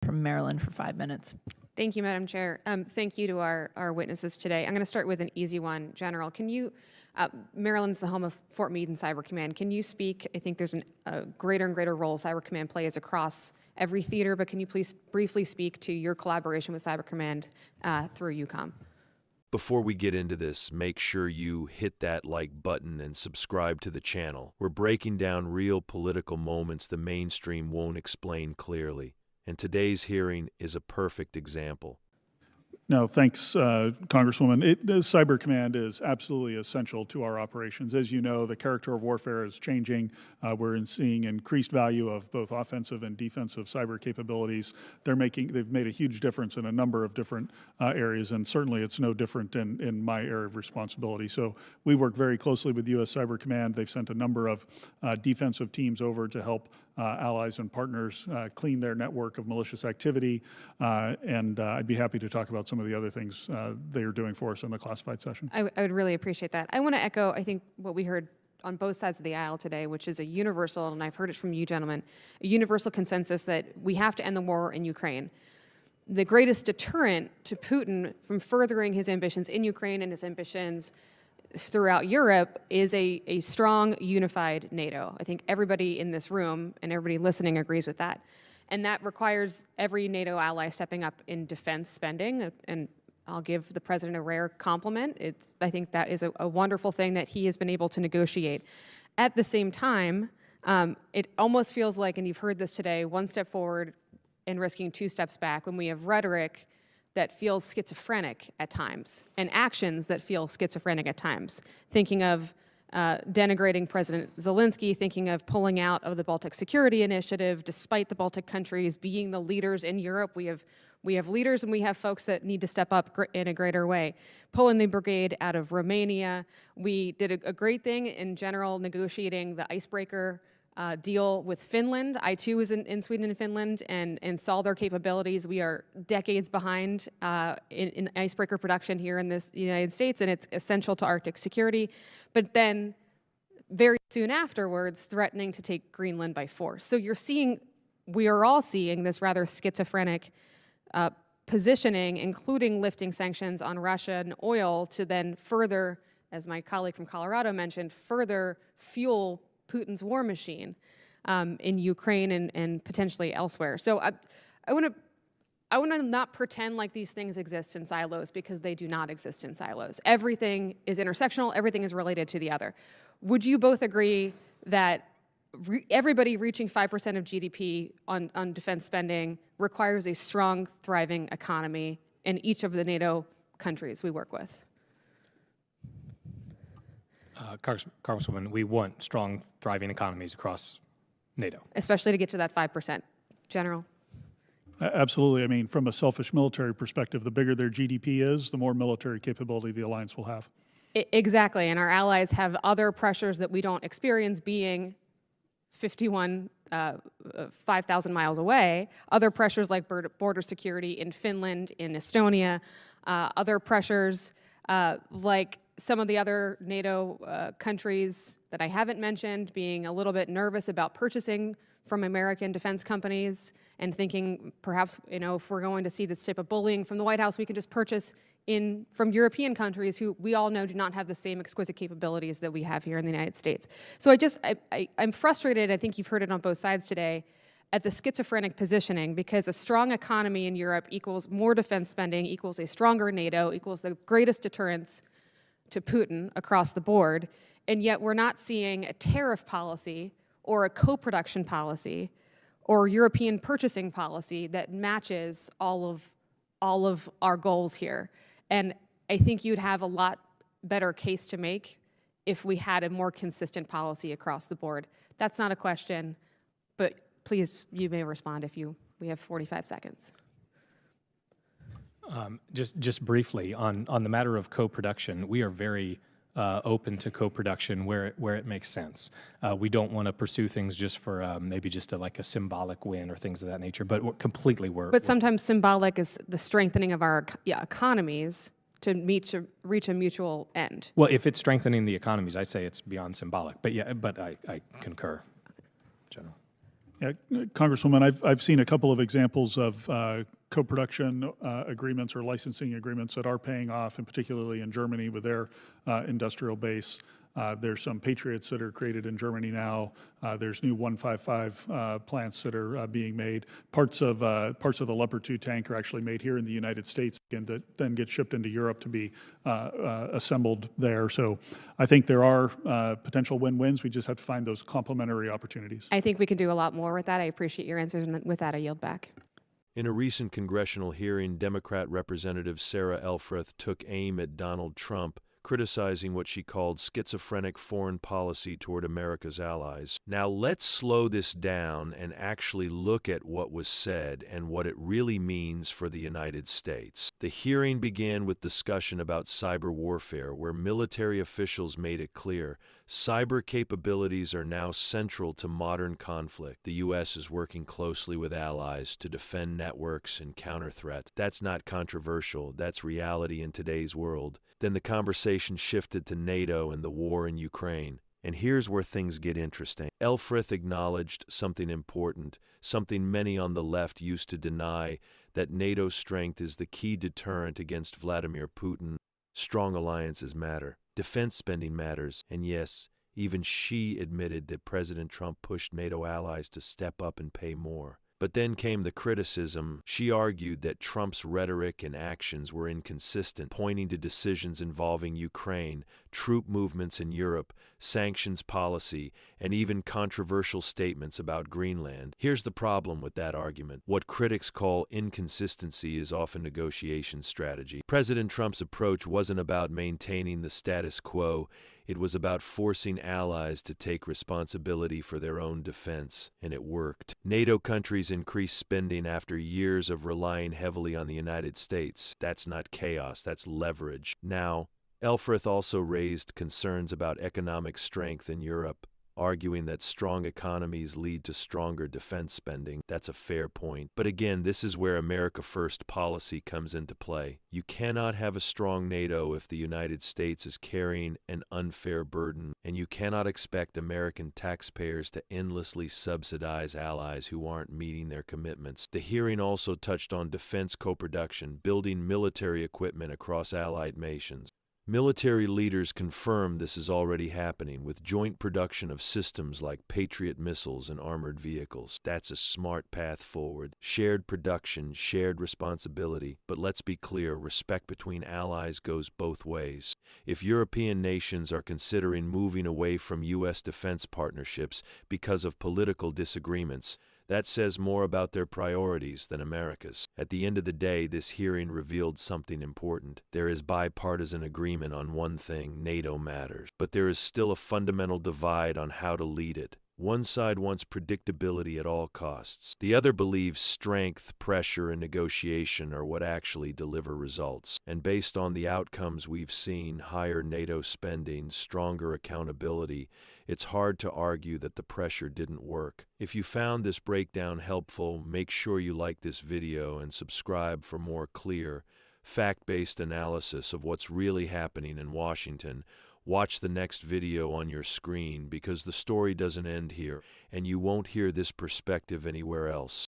from Maryland for 5 minutes. Thank you, Madam Chair. Thank you to our witnesses today. I'm going to start with an easy one. General, can you, Maryland's the home of Fort Meade and Cyber Command. Can you speak, I think there's a greater and greater role Cyber Command plays across every theater, but can you please briefly speak to your collaboration with Cyber Command through UCOM? Before we get into this, make sure you hit that like button and subscribe to the channel. We're breaking down real political moments the mainstream won't explain clearly, and today's hearing is a perfect example. No, thanks, Congresswoman. Cyber Command is absolutely essential to our operations. As you know, the character of warfare is changing. We're seeing increased value of both offensive and defensive cyber capabilities. They've made a huge difference in a number of different areas, and certainly it's no different in my area of responsibility. So we work very closely with U.S. Cyber Command. They've sent a number of defensive teams over to help allies and partners clean their network of malicious activity, and I'd be happy to talk about some of the other things they are doing for us in the classified session. I would really appreciate that. I want to echo, I think, what we heard on both sides of the aisle today, which is a universal, and I've heard it from you gentlemen, a universal consensus that we have to end the war in Ukraine. The greatest deterrent to Putin from furthering his ambitions in Ukraine and his ambitions throughout Europe is a strong, unified NATO. I think everybody in this room and everybody listening agrees with that. And that requires every NATO ally stepping up in defense spending. And I'll give the President a rare compliment. I think that is a wonderful thing that he has been able to negotiate. At the same time, it almost feels like, and you've heard this today, one step forward and risking 2 steps back when we have rhetoric that feels schizophrenic at times, and actions that feel schizophrenic at times. Thinking of denigrating President Zelensky, thinking of pulling out of the Baltic Security Initiative, despite the Baltic countries being the leaders in Europe. We have leaders and we have folks that need to step up in a greater way. Pulling the brigade out of Romania. We did a great thing in general negotiating the icebreaker deal with Finland. I too was in Sweden and Finland and saw their capabilities. We are decades behind in icebreaker production here in the United States, and it's essential to Arctic security. But then very soon afterwards, threatening to take Greenland by force. So we are all seeing this rather schizophrenic positioning, including lifting sanctions on Russia and oil to then further, as my colleague from Colorado mentioned, further fuel Putin's war machine in Ukraine and potentially elsewhere. So I want to not pretend like these things exist in silos, because they do not exist in silos. Everything is intersectional. Everything is related to the other. Would you both agree that everybody reaching 5% of GDP on defense spending requires a strong, thriving economy in each of the NATO countries we work with? Congresswoman, we want strong, thriving economies across NATO. Especially to get to that 5%. General? Absolutely. I mean, from a selfish military perspective, the bigger their GDP is, the more military capability the alliance will have. Exactly, and our allies have other pressures that we don't experience, being 5,000 miles away, other pressures like border security in Finland, in Estonia, other pressures like some of the other NATO countries that I haven't mentioned being a little bit nervous about purchasing from American defense companies and thinking perhaps, if we're going to see this type of bullying from the White House, we can just purchase from European countries who we all know do not have the same exquisite capabilities that we have here in the United States. So I'm frustrated, I think you've heard it on both sides today, at the schizophrenic positioning, because a strong economy in Europe equals more defense spending, equals a stronger NATO, equals the greatest deterrence to Putin across the board, and yet we're not seeing a tariff policy or a co-production policy or European purchasing policy that matches all of our goals here. And I think you'd have a lot better case to make if we had a more consistent policy across the board. That's not a question, but please, you may respond we have 45 seconds. Just briefly, on the matter of co-production, we are very open to co-production where it makes sense. We don't want to pursue things just for maybe just like a symbolic win or things of that nature, but But sometimes symbolic is the strengthening of our economies to reach a mutual end. Well, if it's strengthening the economies, I'd say it's beyond symbolic. But yeah, but I concur, General. Yeah, Congresswoman, I've seen a couple of examples of co-production agreements or licensing agreements that are paying off, and particularly in Germany with their industrial base. There's some Patriots that are created in Germany now. There's new 155 plants that are being made. Parts of the Leopard 2 tank are actually made here in the United States and that then get shipped into Europe to be assembled there. So I think there are potential win-wins. We just have to find those complementary opportunities. I think we can do a lot more with that. I appreciate your answers, and with that, I yield back. In a recent congressional hearing, Democrat Representative Sarah Elfreth took aim at Donald Trump, criticizing what she called schizophrenic foreign policy toward America's allies. Now let's slow this down and actually look at what was said and what it really means for the United States. The hearing began with discussion about cyber warfare, where military officials made it clear cyber capabilities are now central to modern conflict. The U.S. is working closely with allies to defend networks and counter threats. That's not controversial. That's reality in today's world. Then the conversation shifted to NATO and the war in Ukraine. And here's where things get interesting. Elfreth acknowledged something important, something many on the left used to deny, that NATO's strength is the key deterrent against Vladimir Putin. Strong alliances matter. Defense spending matters. And yes, even she admitted that President Trump pushed NATO allies to step up and pay more. But then came the criticism. She argued that Trump's rhetoric and actions were inconsistent, pointing to decisions involving Ukraine, troop movements in Europe, sanctions policy, and even controversial statements about Greenland. Here's the problem with that argument. What critics call inconsistency is often negotiation strategy. President Trump's approach wasn't about maintaining the status quo. It was about forcing allies to take responsibility for their own defense, and it worked. NATO countries increased spending after years of relying heavily on the United States. That's not chaos, that's leverage. Now, Elfreth also raised concerns about economic strength in Europe, arguing that strong economies lead to stronger defense spending. That's a fair point. But again, this is where America First policy comes into play. You cannot have a strong NATO if the United States is carrying an unfair burden, and you cannot expect American taxpayers to endlessly subsidize allies who aren't meeting their commitments. The hearing also touched on defense co-production, building military equipment across allied nations. Military leaders confirm this is already happening with joint production of systems like Patriot missiles and armored vehicles. That's a smart path forward. Shared production, shared responsibility. But let's be clear, respect between allies goes both ways. If European nations are considering moving away from U.S. defense partnerships because of political disagreements, that says more about their priorities than America's. At the end of the day, this hearing revealed something important. There is bipartisan agreement on one thing: NATO matters. But there is still a fundamental divide on how to lead it. One side wants predictability at all costs. The other believes strength, pressure, and negotiation are what actually deliver results. And based on the outcomes we've seen, higher NATO spending, stronger accountability, it's hard to argue that the pressure didn't work. If you found this breakdown helpful, make sure you like this video and subscribe for more clear, fact-based analysis of what's really happening in Washington. Watch the next video on your screen, because the story doesn't end here, and you won't hear this perspective anywhere else.